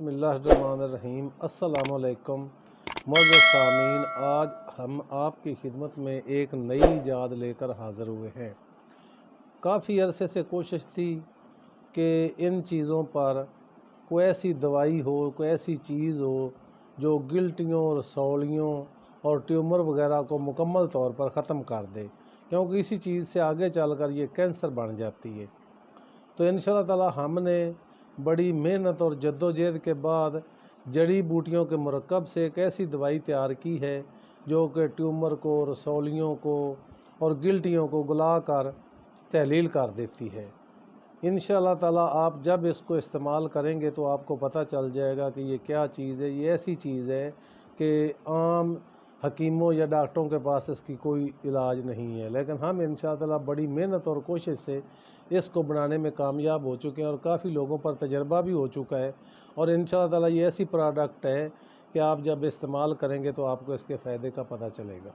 बिस्मिल्लाहिर्रहमानिर्रहीम। अस्सलामुअलैकुम मुअज़्ज़ज़ सामीन, आज हम आपकी खिदमत में एक नई ईजाद लेकर हाज़िर हुए हैं। काफ़ी अरसे से कोशिश थी कि इन चीज़ों पर कोई ऐसी दवाई हो, कोई ऐसी चीज़ हो जो गिल्टियों, रसौलियों और ट्यूमर वगैरह को मुकम्मल तौर पर ख़त्म कर दे, क्योंकि इसी चीज़ से आगे चलकर ये कैंसर बन जाती है। तो इंशाअल्लाह ताला हमने बड़ी मेहनत और जद्दोजहद के बाद जड़ी बूटियों के मुरक्कब से एक ऐसी दवाई तैयार की है जो कि ट्यूमर को, रसौलियों को और गिल्टियों को गला कर तहलील कर देती है। इंशाअल्लाह ताला आप जब इसको इस्तेमाल करेंगे तो आपको पता चल जाएगा कि ये क्या चीज़ है। ये ऐसी चीज़ है कि आम हकीमों या डॉक्टरों के पास इसकी कोई इलाज नहीं है, लेकिन हम इंशाअल्लाह ताला बड़ी मेहनत और कोशिश से इसको बनाने में कामयाब हो चुके हैं और काफ़ी लोगों पर तजर्बा भी हो चुका है। और इंशाअल्लाह ताला ये ऐसी प्रोडक्ट है कि आप जब इस्तेमाल करेंगे तो आपको इसके फ़ायदे का पता चलेगा।